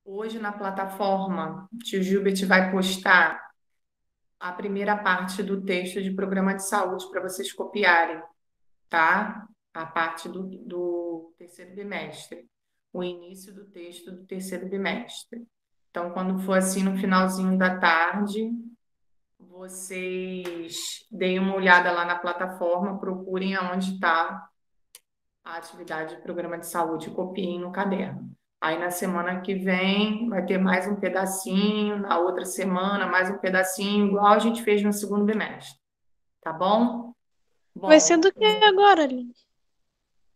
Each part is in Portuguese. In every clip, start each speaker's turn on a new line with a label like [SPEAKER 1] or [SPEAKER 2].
[SPEAKER 1] Hoje na plataforma, tio Gilbert vai postar a primeira parte do texto de programa de saúde para vocês copiarem, tá? A parte do terceiro bimestre, o início do texto do terceiro bimestre. Então, quando for assim no finalzinho da tarde, vocês deem uma olhada lá na plataforma, procurem aonde está a atividade de programa de saúde e copiem no caderno. Aí na semana que vem vai ter mais um pedacinho, na outra semana mais um pedacinho, igual a gente fez no segundo bimestre, tá bom?
[SPEAKER 2] Vai ser
[SPEAKER 1] Bom,
[SPEAKER 2] do que agora, Aline?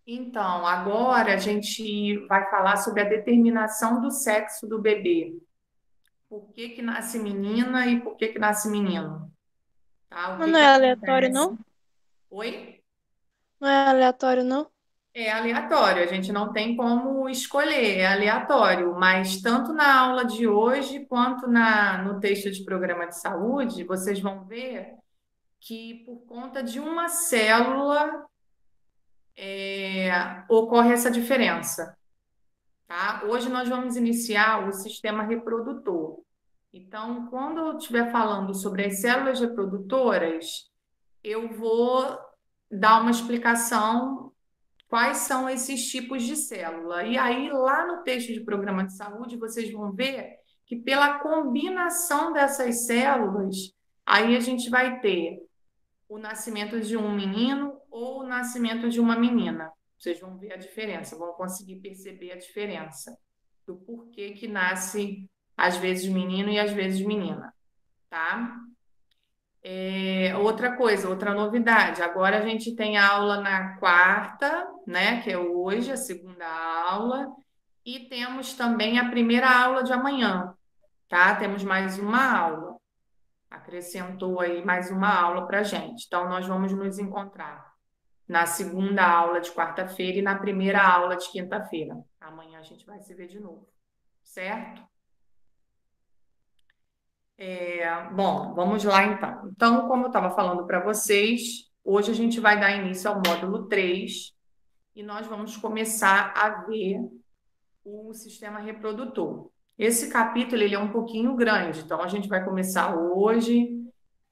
[SPEAKER 1] então agora a gente vai falar sobre a determinação do sexo do bebê. Por que que nasce menina e por que que nasce menino? Tá? O
[SPEAKER 2] Mas
[SPEAKER 1] que
[SPEAKER 2] não
[SPEAKER 1] que
[SPEAKER 2] é aleatório,
[SPEAKER 1] acontece?
[SPEAKER 2] não?
[SPEAKER 1] Oi?
[SPEAKER 2] Não é aleatório, não?
[SPEAKER 1] É aleatório, a gente não tem como escolher, é aleatório, mas tanto na aula de hoje quanto no texto de programa de saúde, vocês vão ver que por conta de uma célula ocorre essa diferença, tá? Hoje nós vamos iniciar o sistema reprodutor. Então, quando eu estiver falando sobre as células reprodutoras, eu vou dar uma explicação quais são esses tipos de célula. E aí, lá no texto de programa de saúde, vocês vão ver que pela combinação dessas células, aí a gente vai ter o nascimento de um menino ou o nascimento de uma menina. Vocês vão ver a diferença, vão conseguir perceber a diferença do porquê que nasce às vezes menino e às vezes menina, tá? Outra coisa, outra novidade. Agora a gente tem aula na quarta, né? Que é hoje, a segunda aula, e temos também a primeira aula de amanhã, tá? Temos mais uma aula. Acrescentou aí mais uma aula para gente. Então, nós vamos nos encontrar na segunda aula de quarta-feira e na primeira aula de quinta-feira. Amanhã a gente vai se ver de novo, certo? Bom, vamos lá então. Então, como eu estava falando para vocês, hoje a gente vai dar início ao módulo 3 e nós vamos começar a ver o sistema reprodutor. Esse capítulo ele é um pouquinho grande, então a gente vai começar hoje,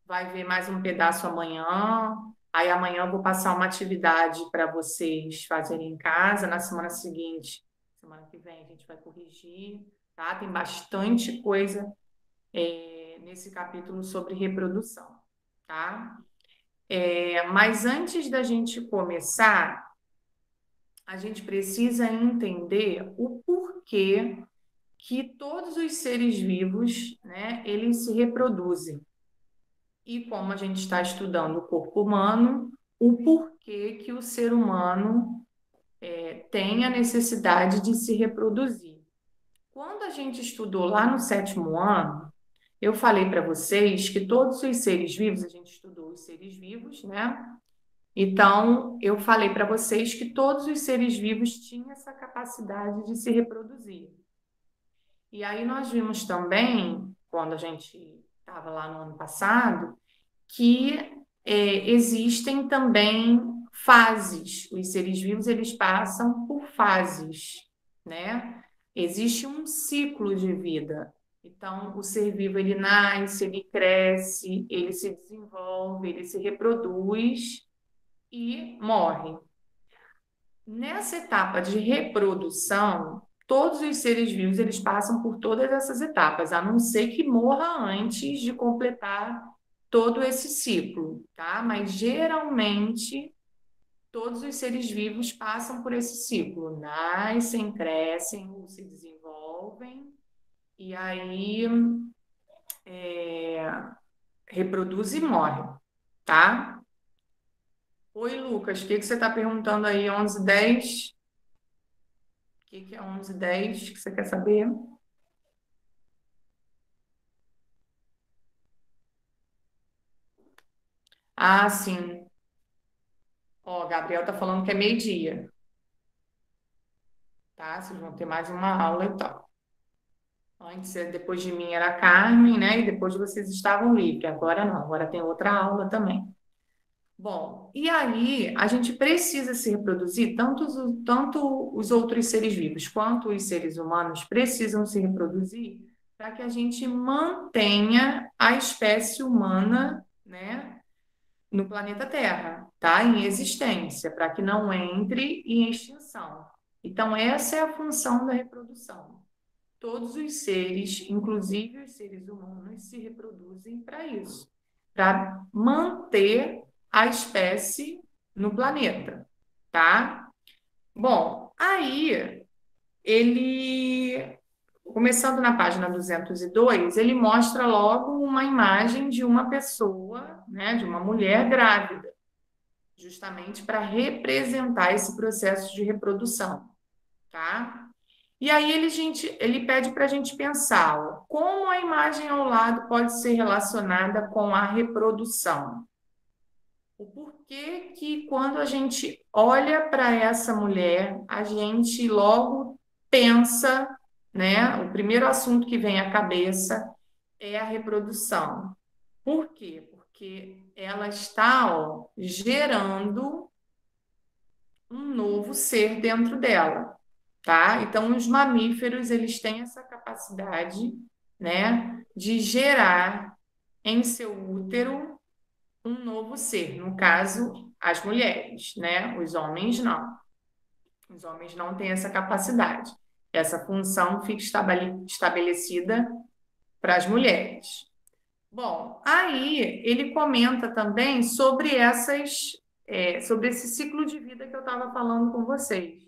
[SPEAKER 1] vai ver mais um pedaço amanhã. Aí amanhã eu vou passar uma atividade para vocês fazerem em casa. Na semana seguinte, semana que vem, a gente vai corrigir, tá? Tem bastante coisa nesse capítulo sobre reprodução, tá? Mas antes da gente começar, a gente precisa entender o porquê que todos os seres vivos, né, eles se reproduzem. E como a gente está estudando o corpo humano, o porquê que o ser humano tem a necessidade de se reproduzir. Quando a gente estudou lá no sétimo ano, eu falei para vocês que todos os seres vivos, a gente estudou os seres vivos, né? Então, eu falei para vocês que todos os seres vivos tinham essa capacidade de se reproduzir. E aí nós vimos também, quando a gente estava lá no ano passado, que existem também fases. Os seres vivos, eles passam por fases, né? Existe um ciclo de vida. Então, o ser vivo, ele nasce, ele cresce, ele se desenvolve, ele se reproduz e morre. Nessa etapa de reprodução, todos os seres vivos eles passam por todas essas etapas, a não ser que morra antes de completar todo esse ciclo, tá? Mas geralmente todos os seres vivos passam por esse ciclo, nascem, crescem, se desenvolvem e aí reproduz e morre, tá? Oi, Lucas, o que que você está perguntando aí, 11:10? O que que é 11:10 que você quer saber? Ah, sim. Ó, Gabriel tá falando que é meio-dia, tá? Vocês vão ter mais uma aula e tal. Antes, depois de mim era a Carmen, né? E depois vocês estavam livres. Agora não, agora tem outra aula também. Bom, e aí a gente precisa se reproduzir, tanto os outros seres vivos quanto os seres humanos precisam se reproduzir para que a gente mantenha a espécie humana, né, no planeta Terra, tá? Em existência, para que não entre em extinção. Então, essa é a função da reprodução. Todos os seres, inclusive os seres humanos, se reproduzem para isso, para manter a espécie no planeta, tá? Bom, aí ele, começando na página 202, ele mostra logo uma imagem de uma pessoa, né, de uma mulher grávida, justamente para representar esse processo de reprodução, tá? E aí ele pede para a gente pensar, ó, como a imagem ao lado pode ser relacionada com a reprodução. O porquê que quando a gente olha para essa mulher, a gente logo pensa, né? O primeiro assunto que vem à cabeça é a reprodução. Por quê? Porque ela está, ó, gerando um novo ser dentro dela, tá? Então, os mamíferos, eles têm essa capacidade, né, de gerar em seu útero um novo ser. No caso, as mulheres, né? Os homens não. Os homens não têm essa capacidade. Essa função fica estabelecida para as mulheres. Bom, aí ele comenta também sobre sobre esse ciclo de vida que eu estava falando com vocês,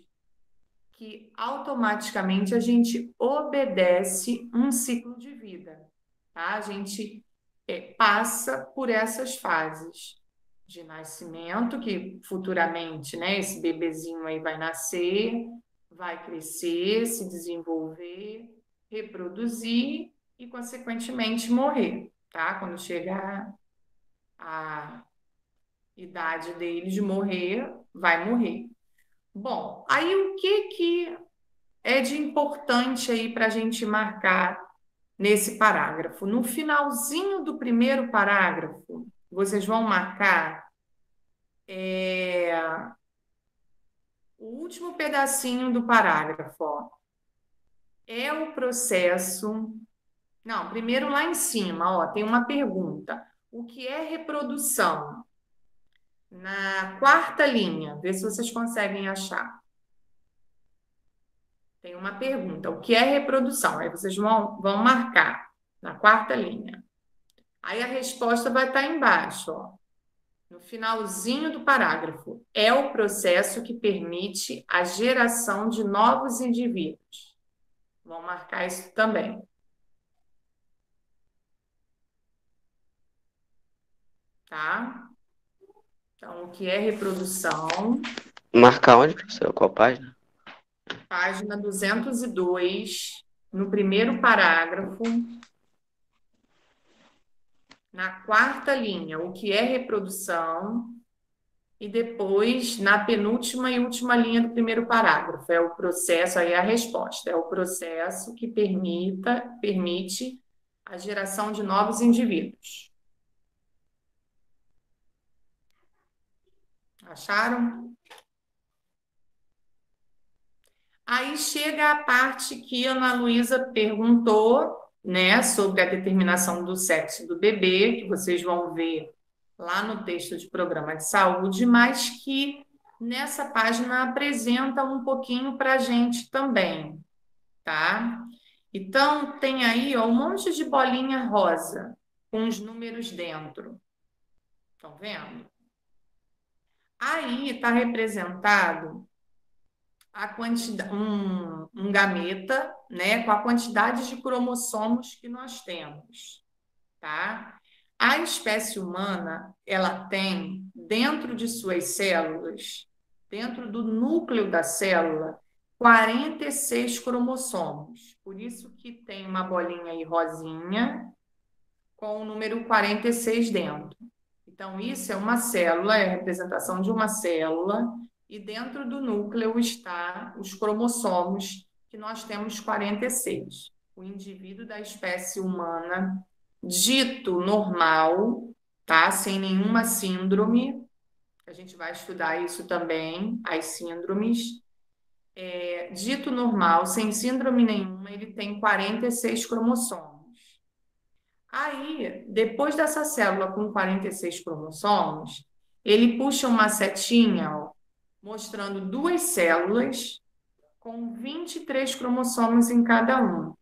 [SPEAKER 1] que automaticamente a gente obedece um ciclo de vida, tá? A gente passa por essas fases de nascimento, que futuramente, né, esse bebezinho aí vai nascer, vai crescer, se desenvolver, reproduzir e, consequentemente, morrer, tá? Quando chegar a idade dele de morrer, vai morrer. Bom, aí o que é de importante aí para a gente marcar nesse parágrafo? No finalzinho do primeiro parágrafo, vocês vão marcar o último pedacinho do parágrafo, ó. É o processo. Não, primeiro lá em cima, ó, tem uma pergunta. O que é reprodução? Na quarta linha, vê se vocês conseguem achar. Tem uma pergunta. O que é reprodução? Aí vocês vão marcar na quarta linha. Aí a resposta vai estar embaixo, ó, no finalzinho do parágrafo. É o processo que permite a geração de novos indivíduos. Vão marcar isso também. Tá? Então, o que é reprodução?
[SPEAKER 3] Marcar onde, professor? Qual página?
[SPEAKER 1] Página 202, no primeiro parágrafo, na quarta linha, o que é reprodução, e depois, na penúltima e última linha do primeiro parágrafo, é o processo, aí é a resposta, é o processo que permite a geração de novos indivíduos. Acharam? Aí chega a parte que a Ana Luísa perguntou, né, sobre a determinação do sexo do bebê, que vocês vão ver lá no texto de programa de saúde, mas que nessa página apresenta um pouquinho para a gente também, tá? Então, tem aí, ó, um monte de bolinha rosa com os números dentro. Estão vendo? Aí está representado a quantidade, um gameta, né, com a quantidade de cromossomos que nós temos, tá? A espécie humana, ela tem dentro de suas células, dentro do núcleo da célula, 46 cromossomos. Por isso que tem uma bolinha aí rosinha com o número 46 dentro. Então, isso é uma célula, é a representação de uma célula, e dentro do núcleo está os cromossomos, que nós temos 46. O indivíduo da espécie humana, dito normal, tá? Sem nenhuma síndrome, A gente vai estudar isso também, as síndromes. Dito normal, sem síndrome nenhuma, ele tem 46 cromossomos. Aí, depois dessa célula com 46 cromossomos, ele puxa uma setinha, ó, mostrando duas células com 23 cromossomos em cada uma.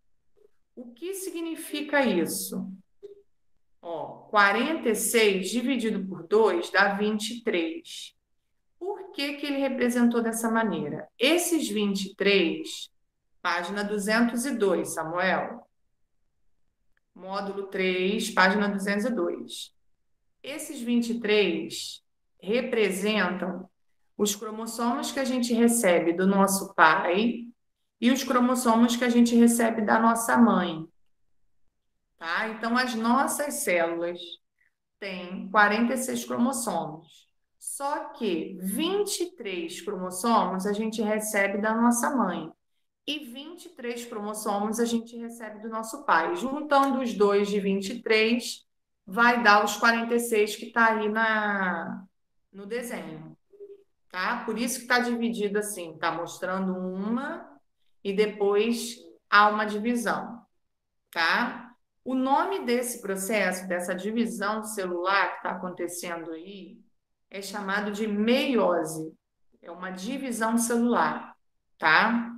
[SPEAKER 1] O que significa isso? Ó, 46 dividido por 2 dá 23. Por que que ele representou dessa maneira? Esses 23, página 202, Samuel. Módulo 3, página 202. Esses 23 representam os cromossomos que a gente recebe do nosso pai e os cromossomos que a gente recebe da nossa mãe. Tá? Então, as nossas células têm 46 cromossomos. Só que 23 cromossomos a gente recebe da nossa mãe e 23 cromossomos a gente recebe do nosso pai. Juntando os dois de 23, vai dar os 46 que está aí no desenho. Tá? Por isso que está dividido assim, está mostrando uma e depois há uma divisão. Tá? O nome desse processo, dessa divisão celular que está acontecendo aí, é chamado de meiose. É uma divisão celular, tá?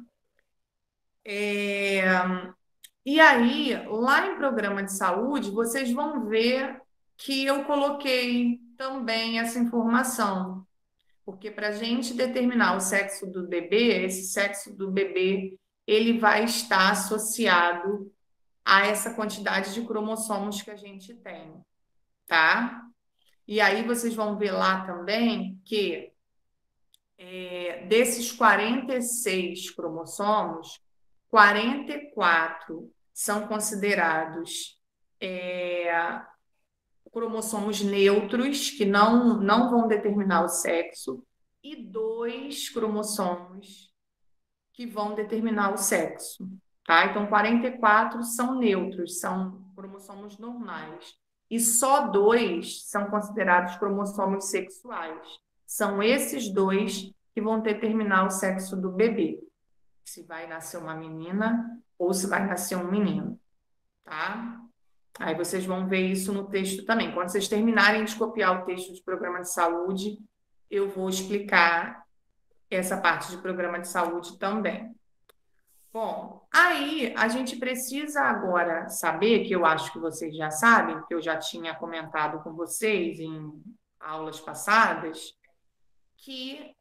[SPEAKER 1] E aí, lá em programa de saúde, vocês vão ver que eu coloquei também essa informação. Porque para a gente determinar o sexo do bebê, esse sexo do bebê, ele vai estar associado a essa quantidade de cromossomos que a gente tem, tá? E aí vocês vão ver lá também que desses 46 cromossomos, 44 são considerados cromossomos neutros, que não vão determinar o sexo, e 2 cromossomos que vão determinar o sexo. Tá? Então, 44 são neutros, são cromossomos normais. E só 2 são considerados cromossomos sexuais. São esses 2 que vão determinar o sexo do bebê. Se vai nascer uma menina ou se vai nascer um menino. Tá? Aí vocês vão ver isso no texto também. Quando vocês terminarem de copiar o texto de programa de saúde, eu vou explicar essa parte de programa de saúde também. Bom, aí a gente precisa agora saber, que eu acho que vocês já sabem, que eu já tinha comentado com vocês em aulas passadas, que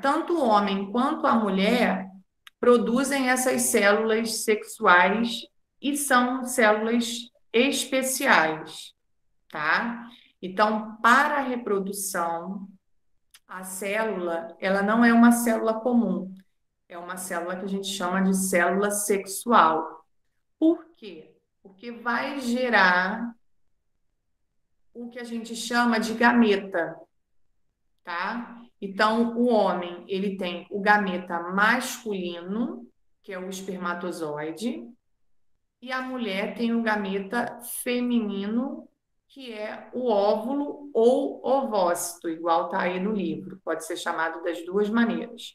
[SPEAKER 1] tanto o homem quanto a mulher produzem essas células sexuais e são células especiais, tá? Então, para a reprodução, a célula, ela não é uma célula comum. É uma célula que a gente chama de célula sexual. Por quê? Porque vai gerar o que a gente chama de gameta, tá? Então, o homem, ele tem o gameta masculino, que é o espermatozoide, e a mulher tem o gameta feminino, que é o óvulo ou ovócito, igual tá aí no livro. Pode ser chamado das duas maneiras.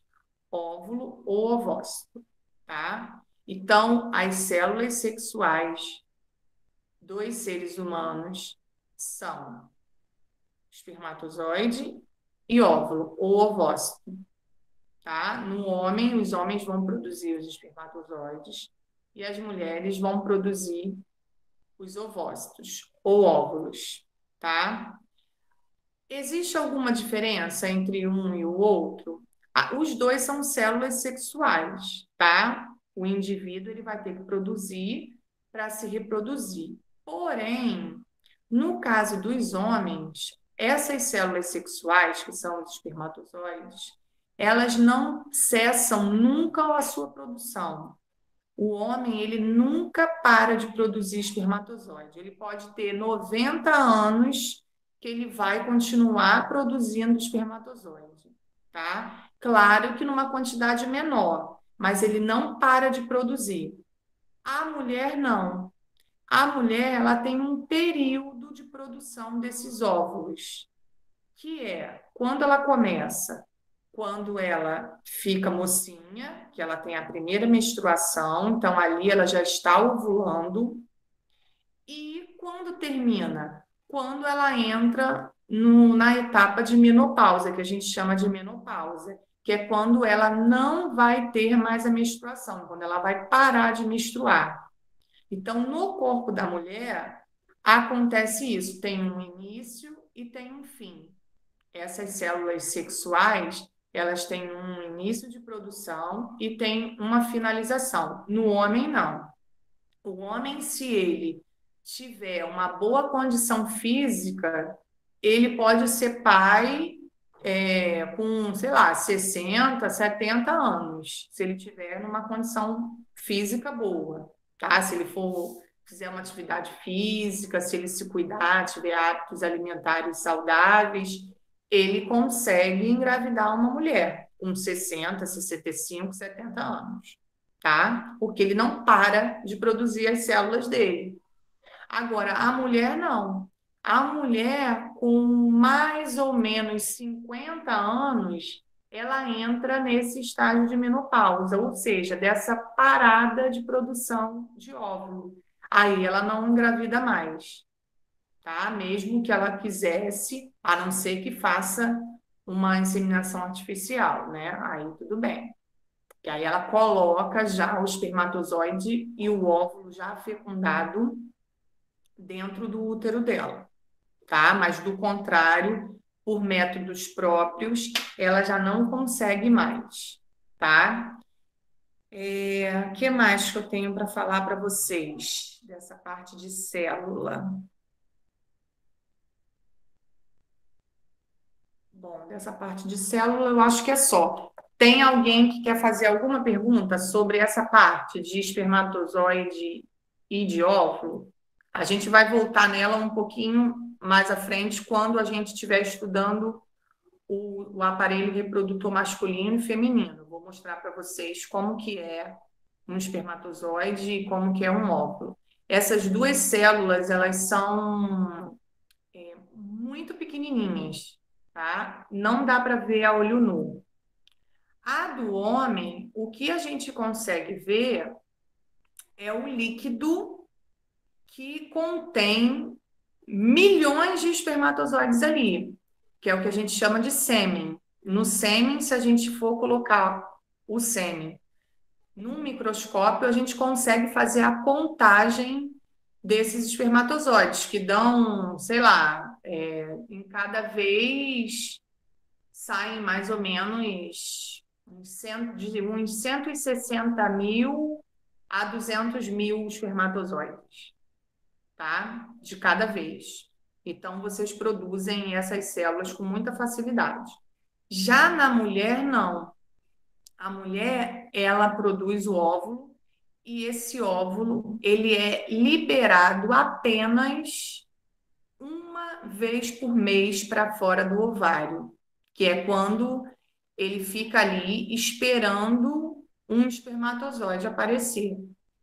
[SPEAKER 1] Óvulo ou ovócito, tá? Então, as células sexuais dos seres humanos são espermatozoide e óvulo ou ovócito, tá? No homem, os homens vão produzir os espermatozoides e as mulheres vão produzir os ovócitos ou óvulos, tá? Existe alguma diferença entre um e o outro? Os dois são células sexuais, tá? O indivíduo ele vai ter que produzir para se reproduzir. Porém, no caso dos homens, essas células sexuais, que são os espermatozoides, elas não cessam nunca a sua produção. O homem, ele nunca para de produzir espermatozoide. Ele pode ter 90 anos que ele vai continuar produzindo espermatozoide, tá? Claro que numa quantidade menor, mas ele não para de produzir. A mulher não. A mulher, ela tem um período de produção desses óvulos, que é quando ela começa, quando ela fica mocinha, que ela tem a primeira menstruação, então ali ela já está ovulando, e quando termina? Quando ela entra na etapa de menopausa, que a gente chama de menopausa, que é quando ela não vai ter mais a menstruação, quando ela vai parar de menstruar. Então, no corpo da mulher, acontece isso: tem um início e tem um fim. Essas células sexuais, elas têm um início de produção e tem uma finalização. No homem, não. O homem, se ele tiver uma boa condição física, ele pode ser pai com, sei lá, 60, 70 anos, se ele tiver numa condição física boa, tá? Se ele for fizer uma atividade física, se ele se cuidar, tiver hábitos alimentares saudáveis, ele consegue engravidar uma mulher com 60, 65, 70 anos, tá? Porque ele não para de produzir as células dele. Agora, a mulher não. A mulher, com mais ou menos 50 anos, ela entra nesse estágio de menopausa, ou seja, dessa parada de produção de óvulo. Aí ela não engravida mais, tá? Mesmo que ela quisesse, a não ser que faça uma inseminação artificial, né? Aí tudo bem. E aí ela coloca já o espermatozoide e o óvulo já fecundado dentro do útero dela, tá? Mas do contrário, por métodos próprios, ela já não consegue mais, tá? Que mais que eu tenho para falar para vocês dessa parte de célula? Bom, dessa parte de célula eu acho que é só. Tem alguém que quer fazer alguma pergunta sobre essa parte de espermatozoide e de óvulo? A gente vai voltar nela um pouquinho mais à frente, quando a gente estiver estudando o aparelho reprodutor masculino e feminino. Vou mostrar para vocês como que é um espermatozoide e como que é um óvulo. Essas duas células, elas são muito pequenininhas, tá? Não dá para ver a olho nu. A do homem, o que a gente consegue ver é o líquido que contém milhões de espermatozoides ali, que é o que a gente chama de sêmen. No sêmen, se a gente for colocar o sêmen num microscópio, a gente consegue fazer a contagem desses espermatozoides, que dão, sei lá, em cada vez saem mais ou menos de uns 160 mil a 200 mil espermatozoides, tá? De cada vez. Então, vocês produzem essas células com muita facilidade. Já na mulher, não. A mulher, ela produz o óvulo e esse óvulo, ele é liberado apenas uma vez por mês para fora do ovário, que é quando ele fica ali esperando um espermatozoide aparecer,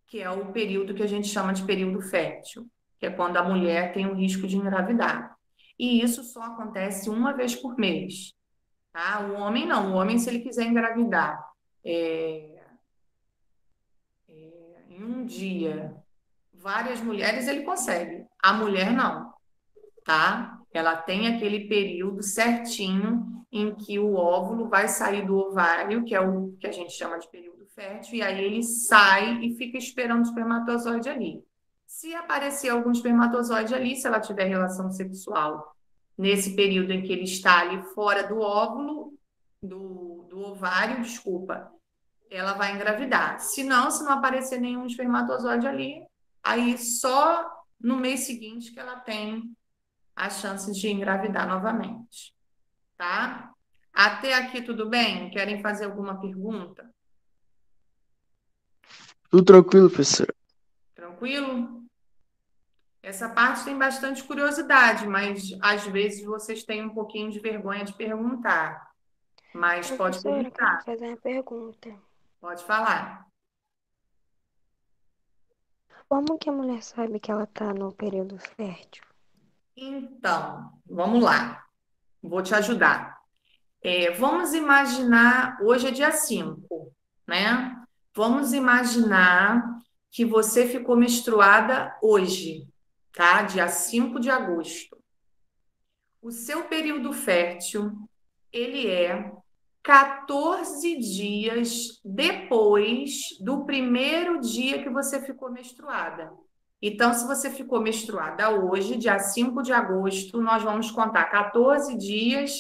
[SPEAKER 1] que é o período que a gente chama de período fértil, que é quando a mulher tem o risco de engravidar. E isso só acontece uma vez por mês, tá? O homem não. O homem, se ele quiser engravidar é, em um dia, várias mulheres, ele consegue. A mulher não, tá? Ela tem aquele período certinho em que o óvulo vai sair do ovário, que é o que a gente chama de período fértil, e aí ele sai e fica esperando o espermatozoide ali. Se aparecer algum espermatozoide ali, se ela tiver relação sexual nesse período em que ele está ali fora do óvulo, do ovário, desculpa, ela vai engravidar. Se não aparecer nenhum espermatozoide ali, aí só no mês seguinte que ela tem as chances de engravidar novamente, tá? Até aqui tudo bem? Querem fazer alguma pergunta?
[SPEAKER 3] Tudo tranquilo, professor.
[SPEAKER 1] Tranquilo? Essa parte tem bastante curiosidade, mas às vezes vocês têm um pouquinho de vergonha de perguntar. Mas pode
[SPEAKER 2] Professora, eu quero
[SPEAKER 1] perguntar,
[SPEAKER 2] fazer uma pergunta.
[SPEAKER 1] pode falar.
[SPEAKER 2] Como que a mulher sabe que ela tá no período fértil?
[SPEAKER 1] Então, vamos lá. Vou te ajudar. Vamos imaginar, hoje é dia 5, né? Vamos imaginar que você ficou menstruada hoje, tá? Dia 5 de agosto. O seu período fértil, ele é 14 dias depois do primeiro dia que você ficou menstruada. Então, se você ficou menstruada hoje, dia 5 de agosto, nós vamos contar 14 dias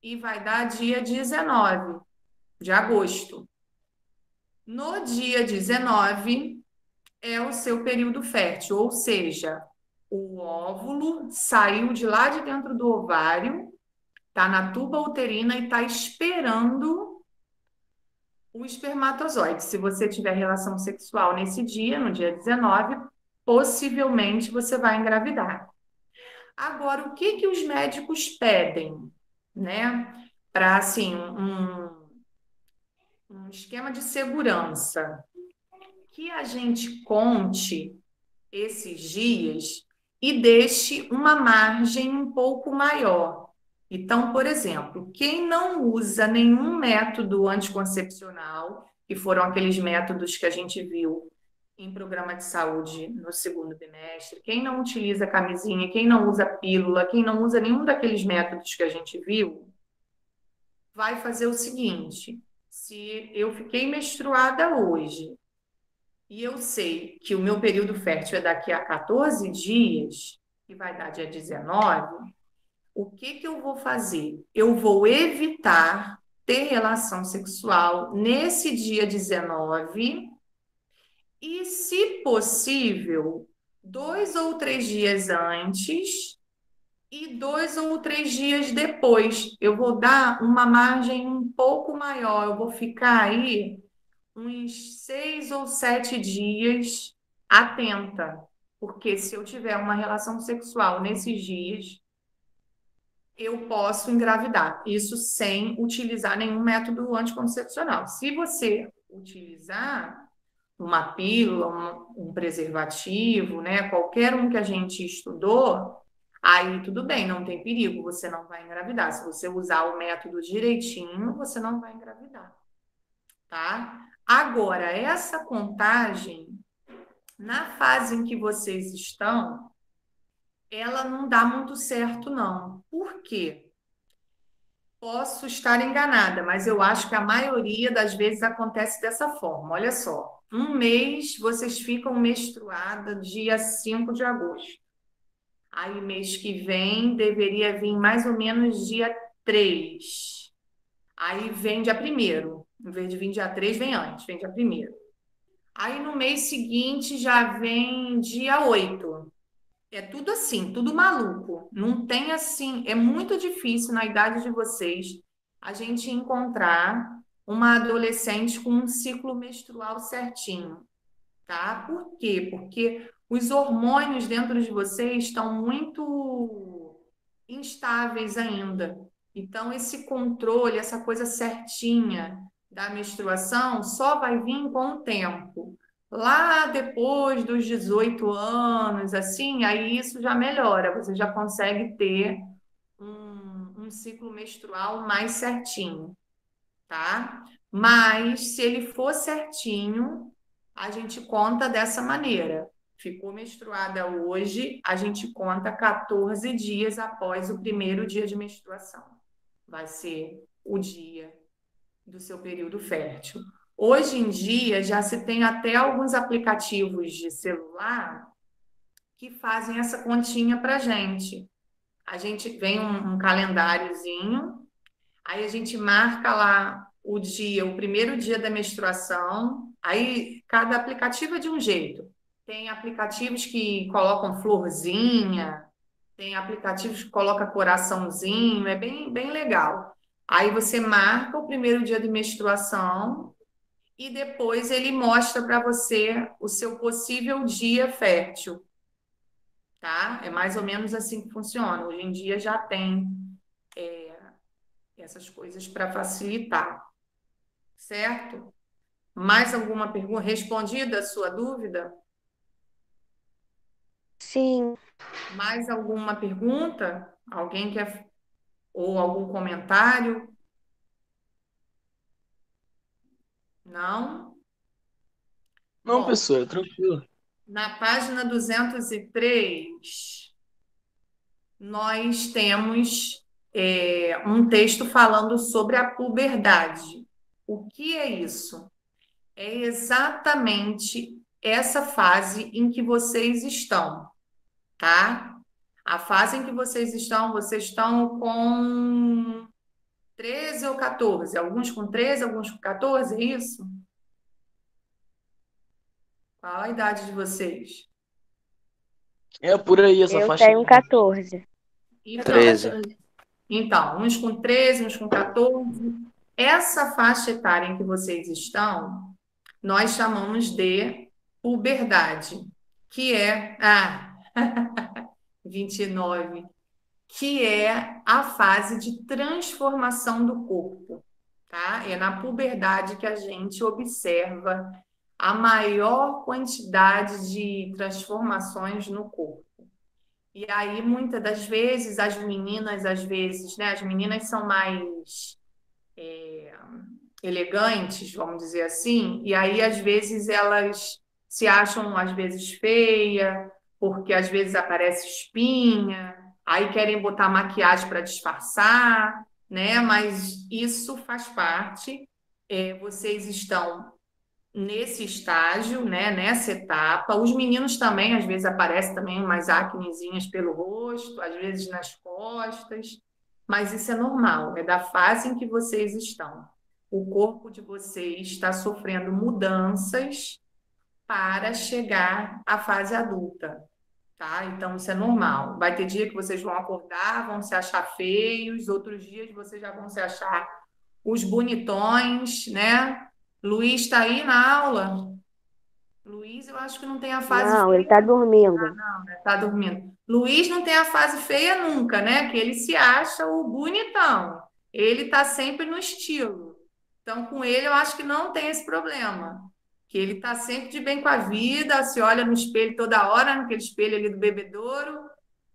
[SPEAKER 1] e vai dar dia 19 de agosto. No dia 19 é o seu período fértil, ou seja, o óvulo saiu de lá de dentro do ovário, está na tuba uterina e está esperando o espermatozoide. Se você tiver relação sexual nesse dia, no dia 19, possivelmente você vai engravidar. Agora, o que que os médicos pedem, né? Para, assim, um esquema de segurança. Que a gente conte esses dias e deixe uma margem um pouco maior. Então, por exemplo, quem não usa nenhum método anticoncepcional, que foram aqueles métodos que a gente viu em programa de saúde no segundo bimestre, quem não utiliza camisinha, quem não usa pílula, quem não usa nenhum daqueles métodos que a gente viu, vai fazer o seguinte: se eu fiquei menstruada hoje e eu sei que o meu período fértil é daqui a 14 dias, e vai dar dia 19, o que que eu vou fazer? Eu vou evitar ter relação sexual nesse dia 19 e, se possível, 2 ou 3 dias antes e 2 ou 3 dias depois. Eu vou dar uma margem um pouco maior, eu vou ficar aí uns 6 ou 7 dias atenta, porque se eu tiver uma relação sexual nesses dias, eu posso engravidar. Isso sem utilizar nenhum método anticoncepcional. Se você utilizar uma pílula, um preservativo, né, qualquer um que a gente estudou, aí tudo bem, não tem perigo, você não vai engravidar. Se você usar o método direitinho, você não vai engravidar, tá? Agora, essa contagem, na fase em que vocês estão, ela não dá muito certo, não. Por quê? Posso estar enganada, mas eu acho que a maioria das vezes acontece dessa forma. Olha só, um mês vocês ficam menstruadas dia 5 de agosto. Aí, mês que vem, deveria vir mais ou menos dia 3. Aí vem dia 1º. Em vez de vir dia 3, vem antes, vem dia 1º. Aí no mês seguinte já vem dia 8. É tudo assim, tudo maluco. Não tem assim, é muito difícil na idade de vocês a gente encontrar uma adolescente com um ciclo menstrual certinho, tá? Por quê? Porque os hormônios dentro de vocês estão muito instáveis ainda. Então, esse controle, essa coisa certinha da menstruação só vai vir com o tempo. Lá depois dos 18 anos, assim, aí isso já melhora, você já consegue ter um ciclo menstrual mais certinho, tá? Mas se ele for certinho, a gente conta dessa maneira. Ficou menstruada hoje, a gente conta 14 dias após o primeiro dia de menstruação. Vai ser o dia do seu período fértil. Hoje em dia já se tem até alguns aplicativos de celular que fazem essa continha para gente. A gente vem um calendáriozinho, aí a gente marca lá o dia, o primeiro dia da menstruação. Aí cada aplicativo é de um jeito. Tem aplicativos que colocam florzinha, tem aplicativos que colocam coraçãozinho, é bem, bem legal. Aí você marca o primeiro dia de menstruação e depois ele mostra para você o seu possível dia fértil, tá? É mais ou menos assim que funciona. Hoje em dia já tem essas coisas para facilitar, certo? Mais alguma pergunta? Respondida a sua dúvida?
[SPEAKER 2] Sim,
[SPEAKER 1] Mais alguma pergunta? Alguém quer? Ou algum comentário? Não?
[SPEAKER 3] Não,
[SPEAKER 1] Bom,
[SPEAKER 3] professora, tranquilo.
[SPEAKER 1] na página 203, nós temos um texto falando sobre a puberdade. O que é isso? É exatamente essa fase em que vocês estão, tá? A fase em que vocês estão com 13 ou 14, alguns com 13, alguns com 14, é isso? Qual a idade de vocês?
[SPEAKER 3] É por aí essa
[SPEAKER 2] Eu
[SPEAKER 3] faixa
[SPEAKER 2] tenho
[SPEAKER 3] etária.
[SPEAKER 2] 14.
[SPEAKER 1] Então,
[SPEAKER 3] 13.
[SPEAKER 1] uns com 13, uns com 14. Essa faixa etária em que vocês estão, nós chamamos de puberdade, que é 29, que é a fase de transformação do corpo, tá? É na puberdade que a gente observa a maior quantidade de transformações no corpo. E aí, muitas das vezes, as meninas, às vezes, né? As meninas são mais elegantes, vamos dizer assim, e aí, às vezes, elas se acham, às vezes, feia, porque às vezes aparece espinha, aí querem botar maquiagem para disfarçar, né? Mas isso faz parte. Vocês estão nesse estágio, né, nessa etapa. Os meninos também, às vezes, aparecem também umas acnezinhas pelo rosto, às vezes nas costas, mas isso é normal, é da fase em que vocês estão. O corpo de vocês está sofrendo mudanças para chegar à fase adulta, tá? Então, isso é normal. Vai ter dia que vocês vão acordar, vão se achar feios, outros dias vocês já vão se achar os bonitões, né? Luiz está aí na aula. Luiz, eu acho que não tem a fase
[SPEAKER 2] Não, ele
[SPEAKER 1] feia,
[SPEAKER 2] tá dormindo.
[SPEAKER 1] não, né? Tá dormindo. Luiz não tem a fase feia nunca, né? Que ele se acha o bonitão. Ele tá sempre no estilo. Então, com ele, eu acho que não tem esse problema. Que ele tá sempre de bem com a vida, se olha no espelho toda hora, naquele espelho ali do bebedouro.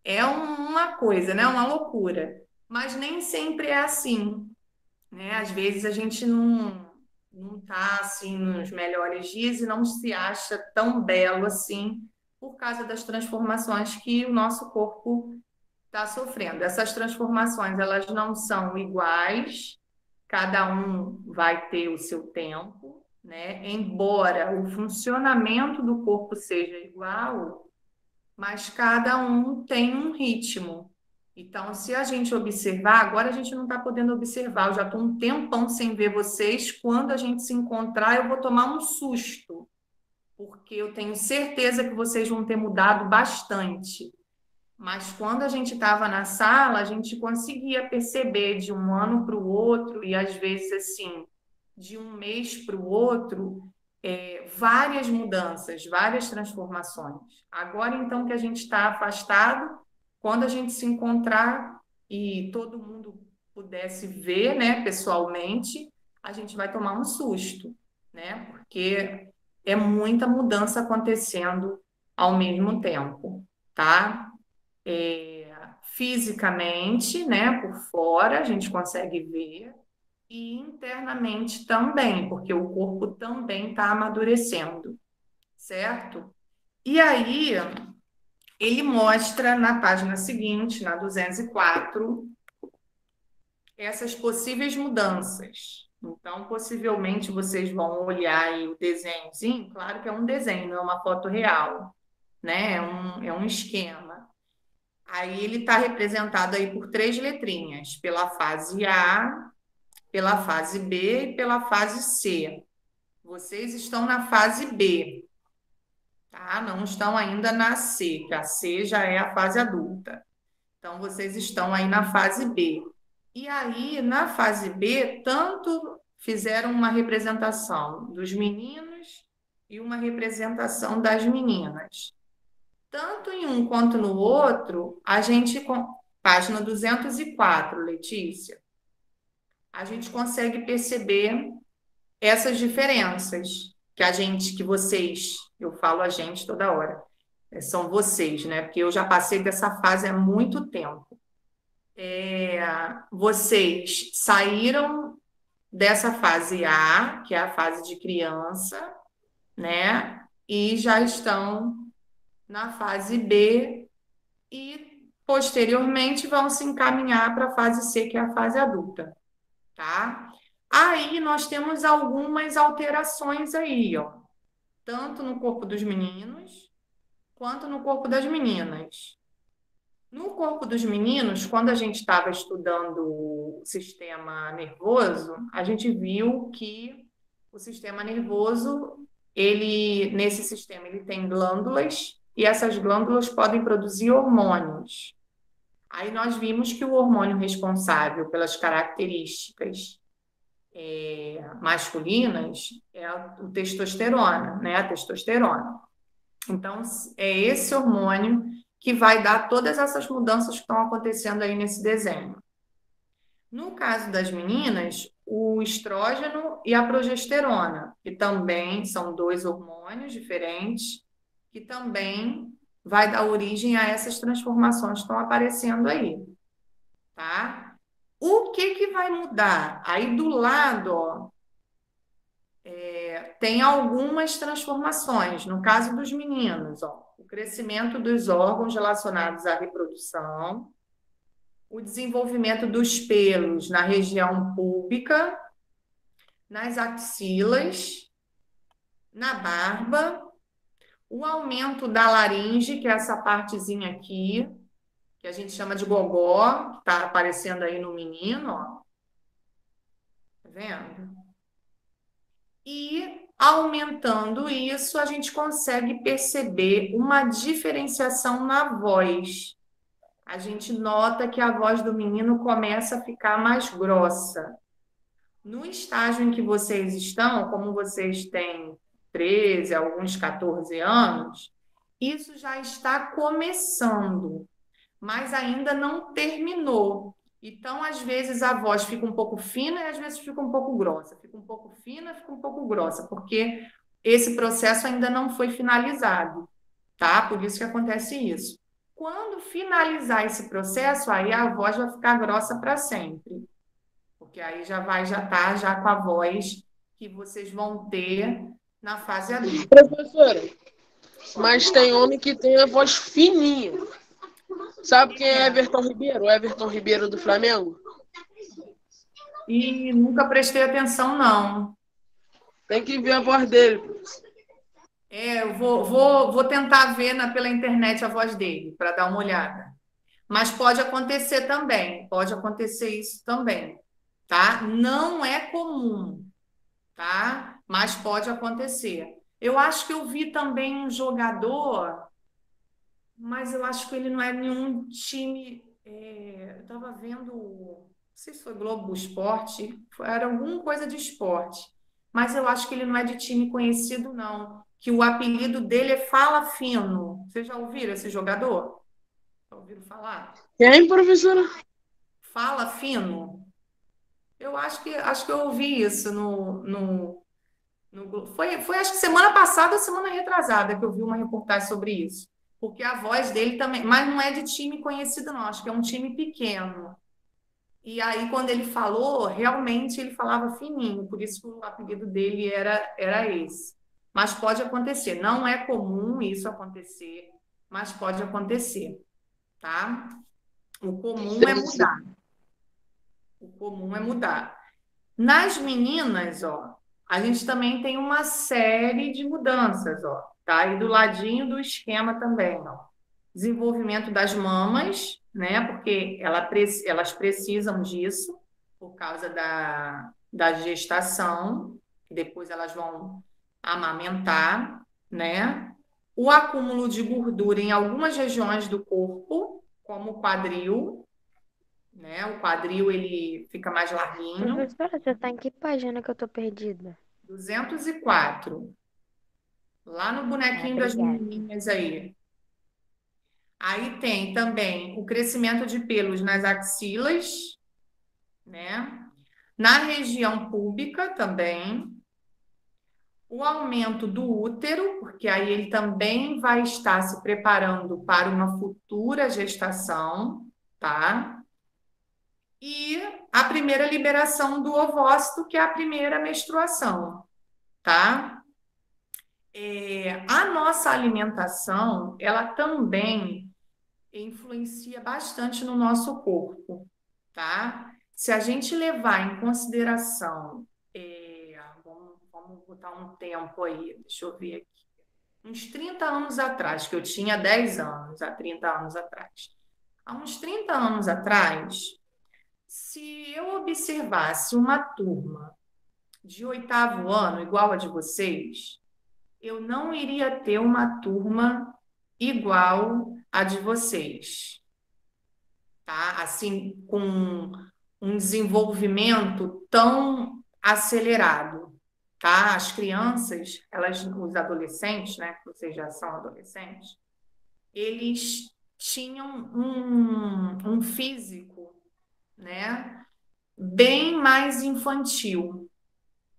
[SPEAKER 1] É uma coisa, né? Uma loucura. Mas nem sempre é assim, né? Às vezes a gente não tá assim nos melhores dias e não se acha tão belo assim por causa das transformações que o nosso corpo está sofrendo. Essas transformações, elas não são iguais, cada um vai ter o seu tempo, né? Embora o funcionamento do corpo seja igual, mas cada um tem um ritmo. Então, se a gente observar, agora a gente não está podendo observar, eu já estou um tempão sem ver vocês. Quando a gente se encontrar, eu vou tomar um susto, porque eu tenho certeza que vocês vão ter mudado bastante. Mas quando a gente estava na sala, a gente conseguia perceber de um ano para o outro, e às vezes assim, de um mês para o outro, várias mudanças, várias transformações. Agora, então, que a gente está afastado, quando a gente se encontrar e todo mundo pudesse ver, né, pessoalmente, a gente vai tomar um susto, né? Porque é muita mudança acontecendo ao mesmo tempo, tá? Fisicamente, né, por fora, a gente consegue ver, e internamente também, porque o corpo também está amadurecendo, certo? E aí, ele mostra na página seguinte, na 204, essas possíveis mudanças. Então, possivelmente, vocês vão olhar aí o desenhozinho, claro que é um desenho, não é uma foto real, né? É um esquema. Aí ele está representado aí por três letrinhas, pela fase A, pela fase B e pela fase C. Vocês estão na fase B, tá? Não estão ainda na C, que a C já é a fase adulta. Então, vocês estão aí na fase B. E aí, na fase B, tanto fizeram uma representação dos meninos e uma representação das meninas. Tanto em um quanto no outro, a gente, página 204, Letícia, a gente consegue perceber essas diferenças que vocês, eu falo a gente toda hora, são vocês, né? Porque eu já passei dessa fase há muito tempo. vocês saíram dessa fase A, que é a fase de criança, né? E já estão na fase B e posteriormente vão se encaminhar para a fase C, que é a fase adulta, tá? Aí nós temos algumas alterações aí, ó, tanto no corpo dos meninos quanto no corpo das meninas. No corpo dos meninos, quando a gente estava estudando o sistema nervoso, a gente viu que o sistema nervoso, nesse sistema, ele tem glândulas e essas glândulas podem produzir hormônios. Aí nós vimos que o hormônio responsável pelas características masculinas é o testosterona, né? A testosterona. Então, é esse hormônio que vai dar todas essas mudanças que estão acontecendo aí nesse desenho. No caso das meninas, o estrógeno e a progesterona, que também são dois hormônios diferentes, que também vai dar origem a essas transformações que estão aparecendo aí, tá? O que vai mudar? Aí do lado, ó, tem algumas transformações. No caso dos meninos, ó, o crescimento dos órgãos relacionados à reprodução, o desenvolvimento dos pelos na região púbica, nas axilas, na barba, o aumento da laringe, que é essa partezinha aqui, que a gente chama de gogó, que está aparecendo aí no menino, ó. Tá vendo? E aumentando isso, a gente consegue perceber uma diferenciação na voz. A gente nota que a voz do menino começa a ficar mais grossa. No estágio em que vocês estão, como vocês têm 13, alguns 14 anos, isso já está começando, mas ainda não terminou. Então, às vezes, a voz fica um pouco fina e às vezes fica um pouco grossa. Fica um pouco fina, fica um pouco grossa, porque esse processo ainda não foi finalizado, tá? Por isso que acontece isso. Quando finalizar esse processo, aí a voz vai ficar grossa para sempre. Porque aí já tá já com a voz que vocês vão ter na fase adulta.
[SPEAKER 3] Professora, mas tem homem que tem a voz fininha. Sabe quem é Everton Ribeiro? O Everton Ribeiro do Flamengo?
[SPEAKER 1] E nunca prestei atenção, não.
[SPEAKER 3] Tem que ver a voz dele.
[SPEAKER 1] Eu vou tentar ver pela internet a voz dele, para dar uma olhada. Mas pode acontecer também, pode acontecer isso também, tá? Não é comum, tá? Mas pode acontecer. Eu acho que eu vi também um jogador, mas eu acho que ele não é nenhum time. Eu estava vendo, não sei se foi Globo Esporte, era alguma coisa de esporte, mas eu acho que ele não é de time conhecido, não. Que o apelido dele é Fala Fino. Vocês já ouviram esse jogador? Já ouviram falar?
[SPEAKER 3] Quem, professora?
[SPEAKER 1] Fala Fino. Eu acho que eu ouvi isso foi acho que semana passada ou semana retrasada que eu vi uma reportagem sobre isso. Porque a voz dele também, mas não é de time conhecido, não, acho que é um time pequeno. E aí, quando ele falou, realmente ele falava fininho, por isso que o apelido dele era esse. Mas pode acontecer, não é comum isso acontecer, mas pode acontecer, tá? O comum é mudar. O comum é mudar. Nas meninas, ó, a gente também tem uma série de mudanças, ó, tá? E do ladinho do esquema também, ó. Desenvolvimento das mamas, né? Porque elas precisam disso por causa da gestação, depois elas vão amamentar, né? O acúmulo de gordura em algumas regiões do corpo, como o quadril, né? O quadril ele fica mais larguinho.
[SPEAKER 2] Professora, você tá em que página que eu tô perdida?
[SPEAKER 1] 204. Lá no bonequinho das
[SPEAKER 2] Obrigada.
[SPEAKER 1] menininhas aí. Aí tem também o crescimento de pelos nas axilas, né? Na região púbica também. O aumento do útero, porque aí ele também vai estar se preparando para uma futura gestação, tá? e a primeira liberação do ovócito, que é a primeira menstruação, tá? A nossa alimentação, ela também influencia bastante no nosso corpo, tá? Se a gente levar em consideração, vamos botar um tempo aí, deixa eu ver aqui, uns 30 anos atrás, que eu tinha 10 anos, há 30 anos atrás. Há uns 30 anos atrás, se eu observasse uma turma de 8º ano, igual a de vocês, eu não iria ter uma turma igual a de vocês, tá? Assim, com um desenvolvimento tão acelerado, tá? As crianças, os adolescentes, né? Que vocês já são adolescentes, eles tinham um físico, né? Bem mais infantil.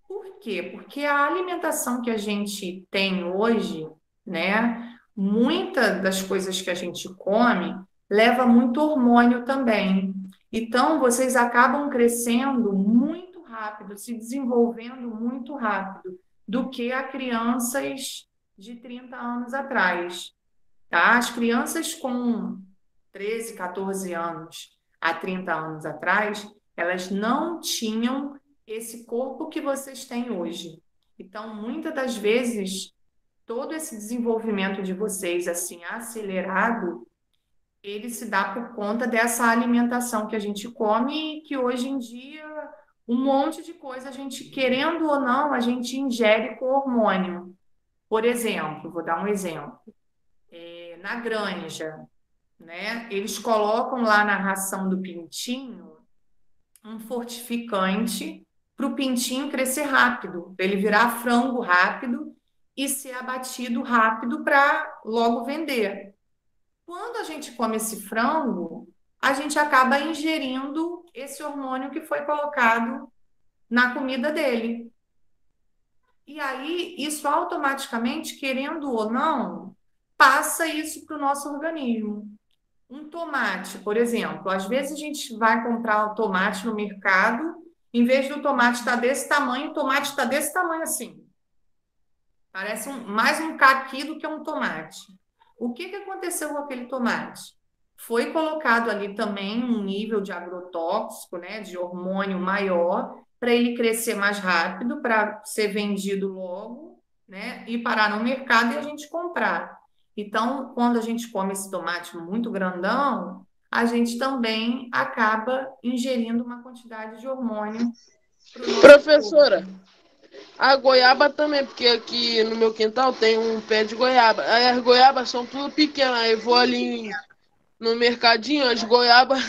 [SPEAKER 1] Por quê? Porque a alimentação que a gente tem hoje, né? Muitas das coisas que a gente come leva muito hormônio também. Então, vocês acabam crescendo muito rápido, se desenvolvendo muito rápido, do que a crianças de 30 anos atrás, tá? As crianças com 13, 14 anos, há 30 anos atrás, elas não tinham esse corpo que vocês têm hoje. Então, muitas das vezes, todo esse desenvolvimento de vocês, assim, acelerado, ele se dá por conta dessa alimentação que a gente come e que hoje em dia, um monte de coisa, a gente, querendo ou não, a gente ingere com hormônio. Por exemplo, vou dar um exemplo. Na granja, né? Eles colocam lá na ração do pintinho um fortificante para o pintinho crescer rápido, para ele virar frango rápido e ser abatido rápido para logo vender. Quando a gente come esse frango, a gente acaba ingerindo esse hormônio que foi colocado na comida dele. E aí, isso automaticamente, querendo ou não, passa isso para o nosso organismo. Um tomate, por exemplo, às vezes a gente vai comprar o tomate no mercado, em vez do tomate estar desse tamanho, o tomate está desse tamanho assim. Parece mais um caqui do que um tomate. O que aconteceu com aquele tomate? Foi colocado ali também um nível de agrotóxico, né, de hormônio maior, para ele crescer mais rápido, para ser vendido logo, né, e parar no mercado e a gente comprar. Então, quando a gente come esse tomate muito grandão, a gente também acaba ingerindo uma quantidade de hormônio para o nosso
[SPEAKER 3] Professora,
[SPEAKER 1] corpo.
[SPEAKER 3] a goiaba também, porque aqui no meu quintal tem um pé de goiaba. Aí as goiabas são tudo pequenas. Aí eu vou ali no mercadinho, as goiabas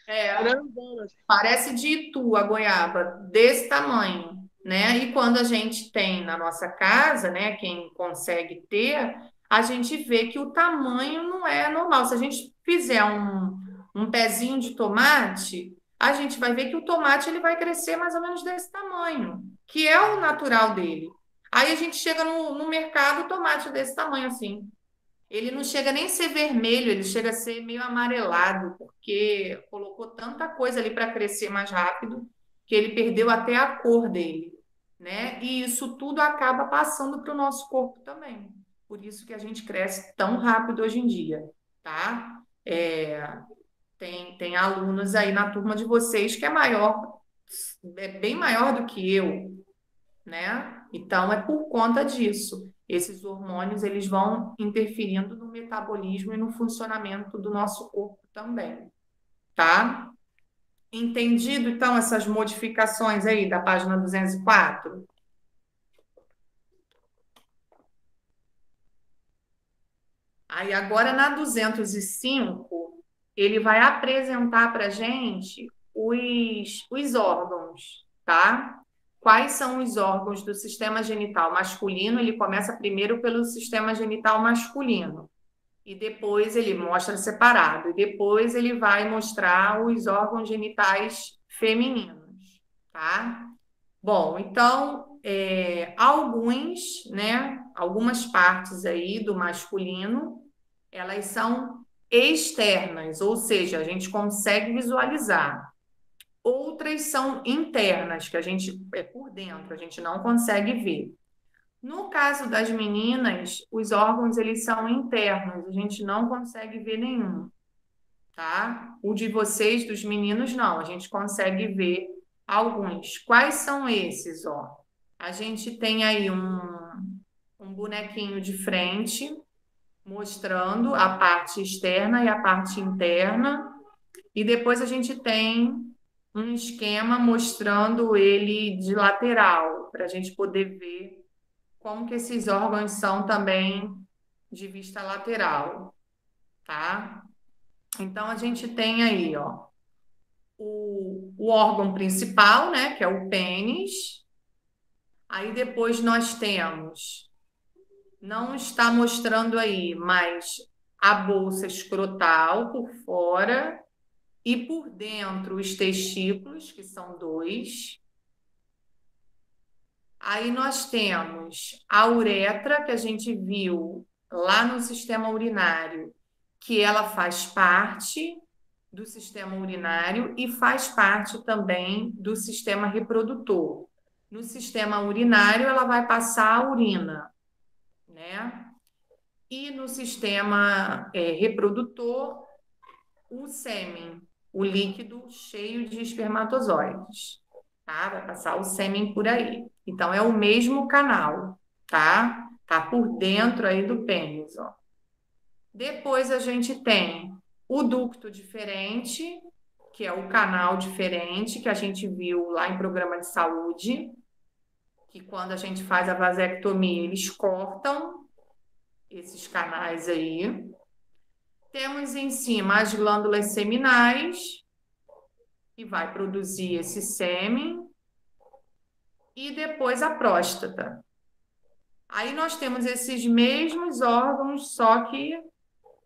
[SPEAKER 1] É,
[SPEAKER 3] grandonas.
[SPEAKER 1] parece de Itu a goiaba, desse tamanho, né? E quando a gente tem na nossa casa, né, quem consegue ter, a gente vê que o tamanho não é normal. Se a gente fizer um pezinho de tomate, a gente vai ver que o tomate ele vai crescer mais ou menos desse tamanho, que é o natural dele. Aí a gente chega no mercado, o tomate é desse tamanho assim. Ele não chega nem a ser vermelho, ele chega a ser meio amarelado, porque colocou tanta coisa ali para crescer mais rápido que ele perdeu até a cor dele, né? E isso tudo acaba passando para o nosso corpo também. Por isso que a gente cresce tão rápido hoje em dia, tá? Tem alunos aí na turma de vocês que é maior, é bem maior do que eu, né? Então é por conta disso. Esses hormônios eles vão interferindo no metabolismo e no funcionamento do nosso corpo também, tá? Entendido então essas modificações aí da página 204? Aí agora na 205 ele vai apresentar para gente os órgãos, tá? Quais são os órgãos do sistema genital masculino? Ele começa primeiro pelo sistema genital masculino e depois ele mostra separado, e depois ele vai mostrar os órgãos genitais femininos, tá? Bom, então, né, algumas partes aí do masculino, elas são externas, ou seja, a gente consegue visualizar. outras são internas, que a gente é por dentro, a gente não consegue ver. No caso das meninas, os órgãos eles são internos, a gente não consegue ver nenhum, tá? O de vocês, dos meninos, não, a gente consegue ver alguns. Quais são esses, ó? A gente tem aí um bonequinho de frente, mostrando a parte externa e a parte interna, e depois a gente tem um esquema mostrando ele de lateral, para a gente poder ver como que esses órgãos são também de vista lateral, tá? Então, a gente tem aí, ó, o órgão principal, né, que é o pênis. Aí depois nós temos, não está mostrando aí, mas a bolsa escrotal por fora e por dentro os testículos, que são 2. Aí nós temos a uretra, que a gente viu lá no sistema urinário, que ela faz parte do sistema urinário e faz parte também do sistema reprodutor. No sistema urinário, ela vai passar a urina, né? E no sistema reprodutor, o sêmen, o líquido cheio de espermatozoides, tá? Vai passar o sêmen por aí. Então, é o mesmo canal, tá? Tá por dentro aí do pênis, ó. Depois a gente tem o ducto diferente, que é o canal diferente, que a gente viu lá em programa de saúde, que quando a gente faz a vasectomia, eles cortam esses canais aí. Temos em cima as glândulas seminais, que vai produzir esse sêmen, e depois a próstata. Aí nós temos esses mesmos órgãos, só que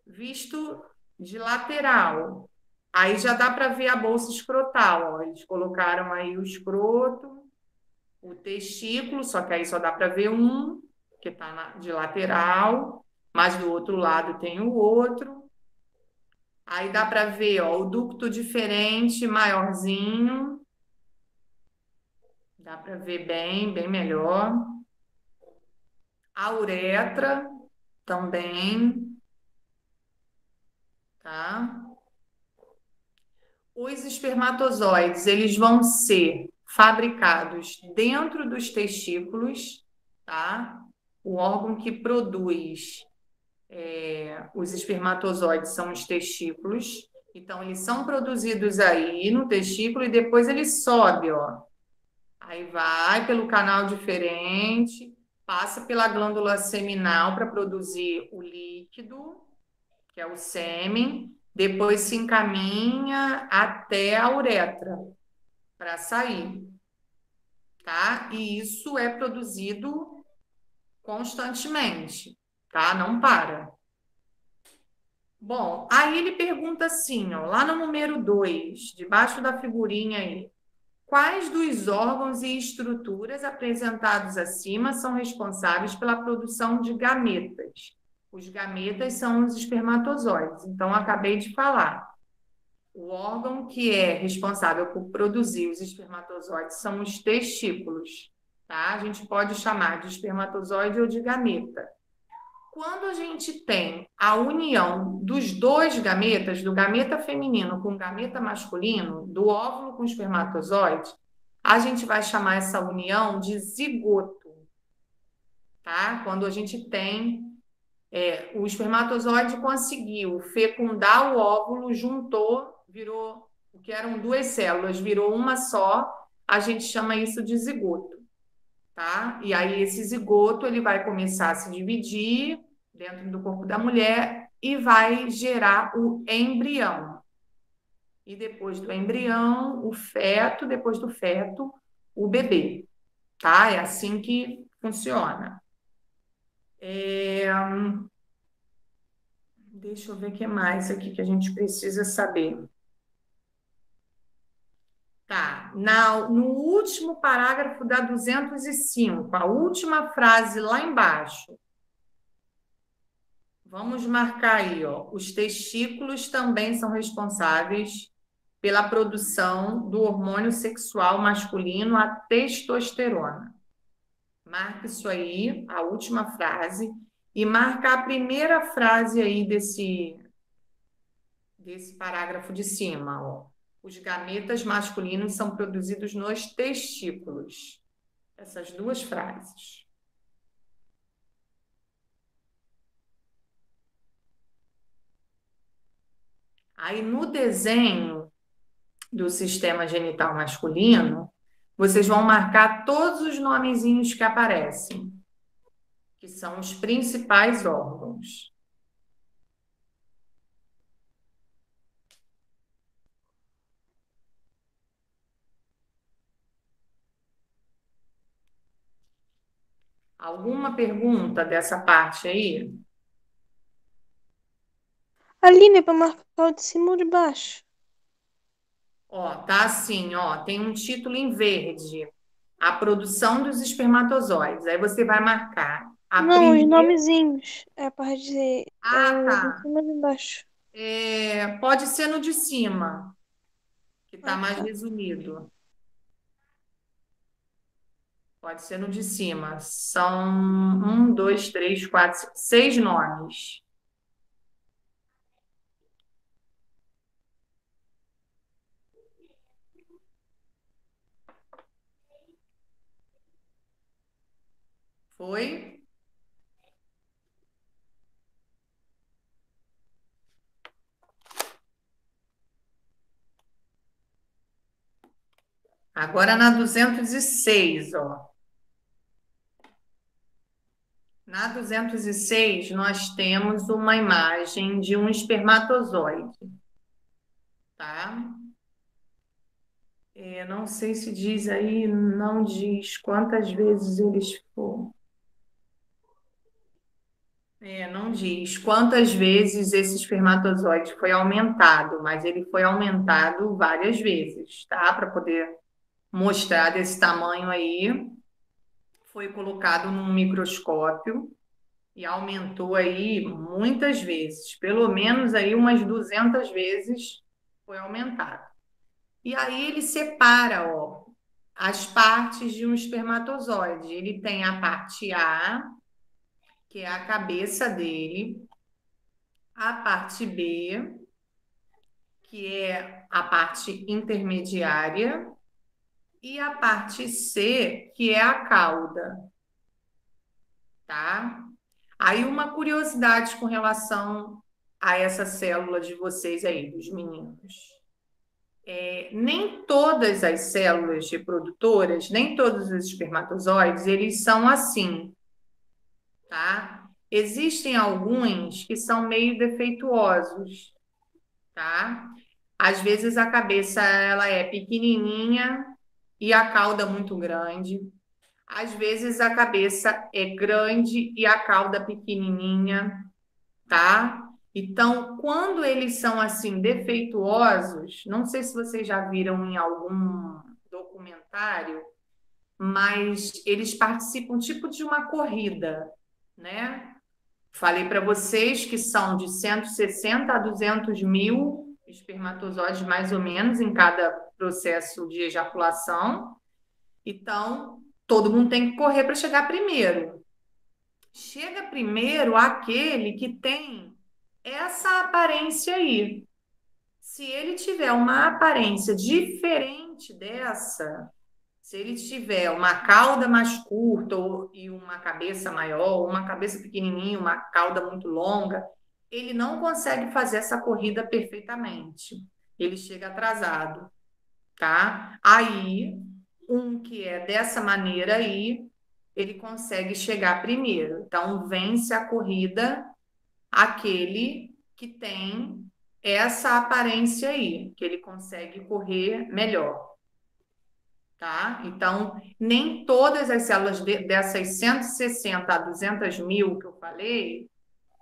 [SPEAKER 1] visto de lateral. Aí já dá para ver a bolsa escrotal, ó. Eles colocaram aí o escroto, o testículo, só que aí só dá para ver um, que está de lateral, mas do outro lado tem o outro. Aí dá para ver, ó, o ducto diferente, maiorzinho. Dá para ver bem, bem melhor. A uretra também, tá? Os espermatozoides, eles vão ser fabricados dentro dos testículos, tá? O órgão que produz os espermatozoides são os testículos. Então, eles são produzidos aí no testículo e depois ele sobe, ó. Aí vai pelo canal diferente, passa pela glândula seminal para produzir o líquido, que é o sêmen, depois se encaminha até a uretra para sair, tá? E isso é produzido constantemente, tá? Não para. Bom, aí ele pergunta assim, ó, lá no número 2, debaixo da figurinha aí, quais dos órgãos e estruturas apresentados acima são responsáveis pela produção de gametas? Os gametas são os espermatozoides. Então, acabei de falar. O órgão que é responsável por produzir os espermatozoides são os testículos, tá? A gente pode chamar de espermatozoide ou de gameta. Quando a gente tem a união dos dois gametas, do gameta feminino com o gameta masculino, do óvulo com o espermatozoide, a gente vai chamar essa união de zigoto, tá? Quando a gente tem o espermatozoide conseguiu fecundar o óvulo, juntou, virou o que eram 2 células, virou uma só, a gente chama isso de zigoto, tá? E aí esse zigoto ele vai começar a se dividir dentro do corpo da mulher e vai gerar o embrião. E depois do embrião, o feto, depois do feto, o bebê, tá? É assim que funciona. Deixa eu ver o que mais aqui que a gente precisa saber. Tá, no último parágrafo da 205, a última frase lá embaixo. Vamos marcar aí, ó. Os testículos também são responsáveis pela produção do hormônio sexual masculino, a testosterona. Marca isso aí, a última frase, e marca a primeira frase aí desse parágrafo de cima, ó. Os gametas masculinos são produzidos nos testículos. Essas duas frases. Aí no desenho do sistema genital masculino, vocês vão marcar todos os nomezinhos que aparecem, que são os principais órgãos. Alguma pergunta dessa parte aí?
[SPEAKER 2] Aline, é pra marcar o de cima ou de baixo?
[SPEAKER 1] Ó, tá assim, ó, tem um título em verde. A produção dos espermatozoides. Aí você vai marcar a
[SPEAKER 2] Não, os
[SPEAKER 1] primeira.
[SPEAKER 2] nomezinhos. É pra dizer
[SPEAKER 1] Ah,
[SPEAKER 2] de
[SPEAKER 1] tá.
[SPEAKER 2] cima ou de baixo.
[SPEAKER 1] Pode ser no de cima, que está
[SPEAKER 2] Ah,
[SPEAKER 1] mais
[SPEAKER 2] tá.
[SPEAKER 1] resumido. Pode ser no de cima. São 6 nomes. Foi? Agora na 206, ó. Na 206, nós temos uma imagem de um espermatozoide, tá? Não sei se diz aí, não diz quantas vezes eles foram. Não diz quantas vezes esse espermatozoide foi aumentado, mas ele foi aumentado várias vezes, tá? Para poder mostrar desse tamanho aí, foi colocado num microscópio e aumentou aí muitas vezes, pelo menos aí umas 200 vezes foi aumentado. E aí ele separa, ó, as partes de um espermatozoide. Ele tem a parte A, que é a cabeça dele, a parte B, que é a parte intermediária, e a parte C, que é a cauda, tá? Aí uma curiosidade com relação a essa célula de vocês aí, dos meninos. Nem todas as células reprodutoras, nem todos os espermatozoides, eles são assim, tá? Existem alguns que são meio defeituosos, tá? Às vezes a cabeça ela é pequenininha e a cauda muito grande. Às vezes a cabeça é grande e a cauda pequenininha, tá? Então, quando eles são assim defeituosos, não sei se vocês já viram em algum documentário, mas eles participam tipo de uma corrida, né? Falei para vocês que são de 160 a 200 mil espermatozoides, mais ou menos, em cada processo de ejaculação. Então, todo mundo tem que correr para chegar primeiro. Chega primeiro aquele que tem essa aparência aí. Se ele tiver uma aparência diferente dessa, se ele tiver uma cauda mais curta e uma cabeça maior, uma cabeça pequenininha, uma cauda muito longa, ele não consegue fazer essa corrida perfeitamente. Ele chega atrasado, tá? Aí, um que é dessa maneira aí, ele consegue chegar primeiro. Então, vence a corrida aquele que tem essa aparência aí, que ele consegue correr melhor, tá? Então, nem todas as células dessas 160 a 200 mil que eu falei,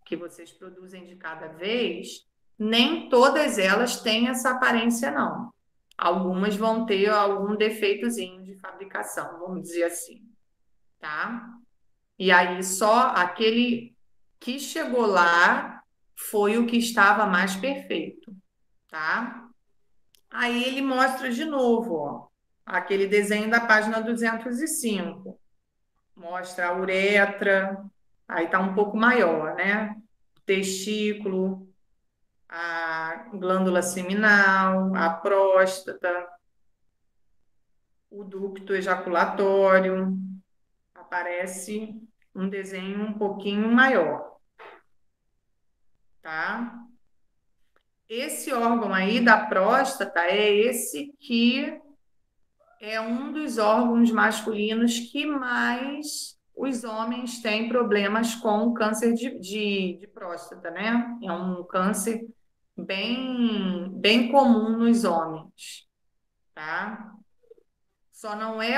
[SPEAKER 1] que vocês produzem de cada vez, nem todas elas têm essa aparência, não. Algumas vão ter algum defeitozinho de fabricação, vamos dizer assim, tá? E aí só aquele que chegou lá foi o que estava mais perfeito, tá? Aí ele mostra de novo, ó, aquele desenho da página 205. Mostra a uretra, aí está um pouco maior, né? Testículo, a glândula seminal, a próstata, o ducto ejaculatório. Aparece um desenho um pouquinho maior, tá? Esse órgão aí da próstata é esse que é um dos órgãos masculinos que mais os homens têm problemas com o câncer de próstata, né? É um câncer bem comum nos homens, tá? Só não é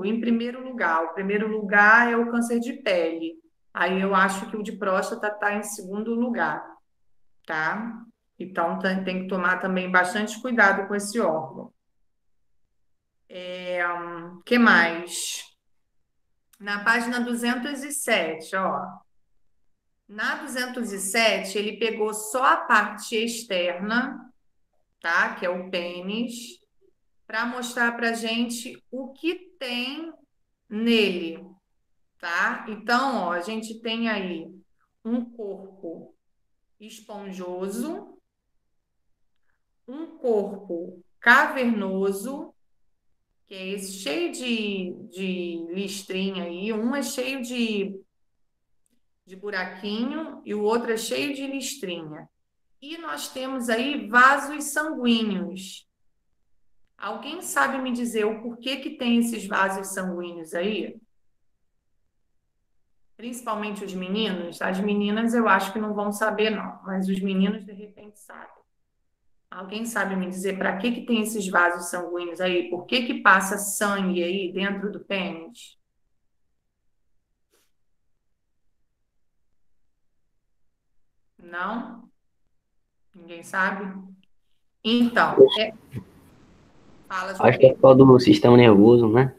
[SPEAKER 1] em primeiro lugar. O primeiro lugar é o câncer de pele. Aí eu acho que o de próstata está em segundo lugar, tá? Então tem que tomar também bastante cuidado com esse órgão. Que mais? Na página 207, ó. Na 207, ele pegou só a parte externa, tá? Que é o pênis, para mostrar para gente o que tem nele, tá? Então, ó, a gente tem aí um corpo esponjoso, um corpo cavernoso, que é esse cheio de listrinha aí, um é cheio de buraquinho e o outro é cheio de listrinha. E nós temos aí vasos sanguíneos. Alguém sabe me dizer o porquê que tem esses vasos sanguíneos aí? Principalmente os meninos. As meninas eu acho que não vão saber, não, mas os meninos de repente sabem. Alguém sabe me dizer para que tem esses vasos sanguíneos aí? Por que passa sangue aí dentro do pênis? Não? Ninguém sabe? Então, fala, João
[SPEAKER 4] Acho que é por
[SPEAKER 1] Pedro.
[SPEAKER 4] causa do sistema nervoso, né?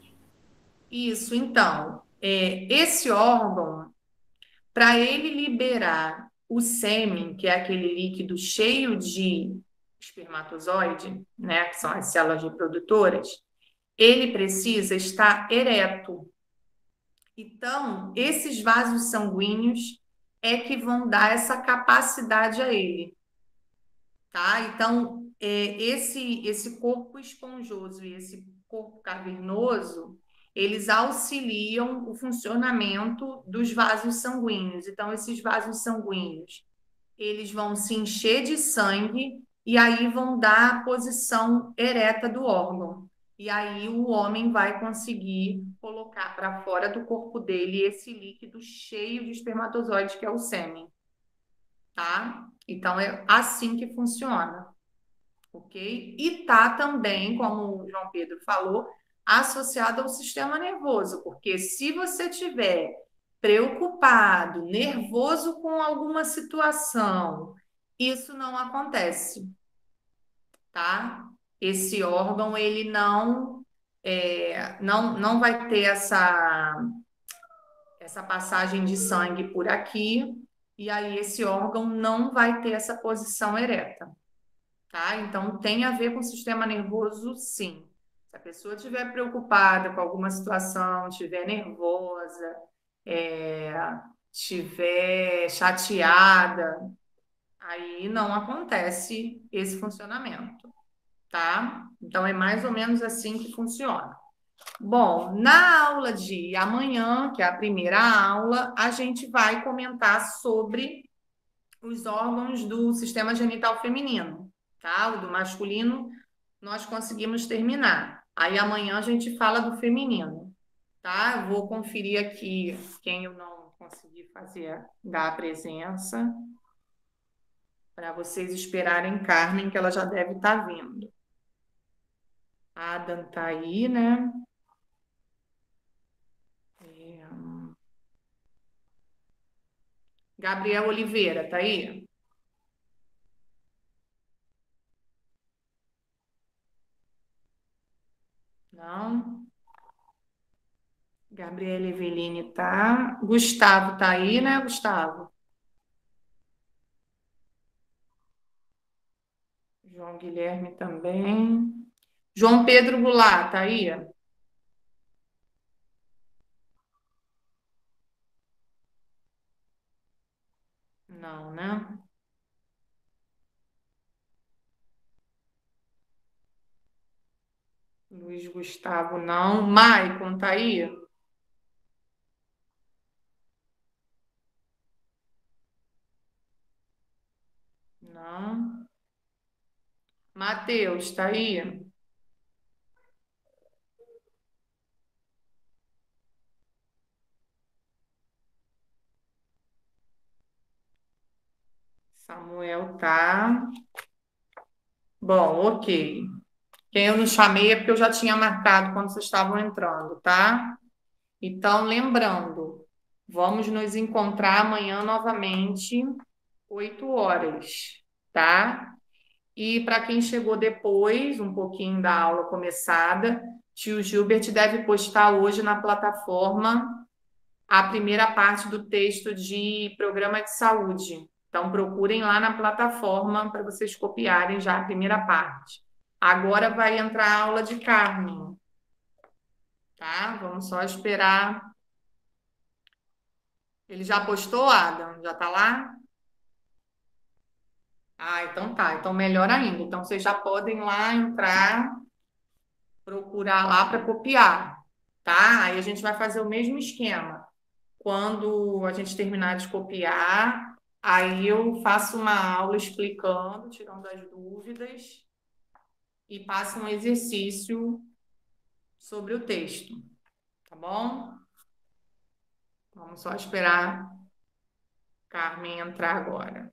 [SPEAKER 1] Isso, então, esse órgão, para ele liberar o sêmen, que é aquele líquido cheio de espermatozoide, né, que são as células reprodutoras, ele precisa estar ereto. Então, esses vasos sanguíneos é que vão dar essa capacidade a ele, tá? Então, esse corpo esponjoso e esse corpo cavernoso, eles auxiliam o funcionamento dos vasos sanguíneos. Então, esses vasos sanguíneos, eles vão se encher de sangue e aí vão dar a posição ereta do órgão. E aí o homem vai conseguir colocar para fora do corpo dele esse líquido cheio de espermatozoides, que é o sêmen, tá? Então é assim que funciona, ok? E tá também, como o João Pedro falou, associado ao sistema nervoso, porque se você tiver preocupado, nervoso com alguma situação, isso não acontece, tá? Esse órgão, ele não vai ter essa passagem de sangue por aqui, e aí esse órgão não vai ter essa posição ereta, tá? Então, tem a ver com o sistema nervoso, sim. Se a pessoa estiver preocupada com alguma situação, estiver nervosa, estiver chateada, aí não acontece esse funcionamento, tá? Então, é mais ou menos assim que funciona. Bom, na aula de amanhã, que é a primeira aula, a gente vai comentar sobre os órgãos do sistema genital feminino, tá? O do masculino nós conseguimos terminar. Aí amanhã a gente fala do feminino, tá? Eu vou conferir aqui quem eu não consegui fazer dar a presença, para vocês esperarem Carmen, que ela já deve estar vindo. A Adam tá aí, né? Gabriel Oliveira, tá aí? Não. Gabriela Eveline tá. Gustavo tá aí, né, Gustavo? João Guilherme também. João Pedro Goulart, tá aí? Não, né? Luiz Gustavo, não. Maicon, tá aí? Não. Matheus, tá aí? Samuel tá. Bom, ok. Quem eu não chamei é porque eu já tinha marcado quando vocês estavam entrando, tá? Então, lembrando, vamos nos encontrar amanhã novamente, 8 horas, tá? E para quem chegou depois, um pouquinho da aula começada, tio Gilbert deve postar hoje na plataforma a primeira parte do texto de programa de saúde. Então, procurem lá na plataforma para vocês copiarem já a primeira parte. Agora vai entrar a aula de Carmen, tá? Vamos só esperar. Ele já postou, Adam? Já está lá? Ah, então tá. Então, melhor ainda. Então, vocês já podem lá entrar, procurar lá para copiar, tá? Aí a gente vai fazer o mesmo esquema. Quando a gente terminar de copiar, aí eu faço uma aula explicando, tirando as dúvidas e passo um exercício sobre o texto, tá bom? Vamos só esperar Carmen entrar agora.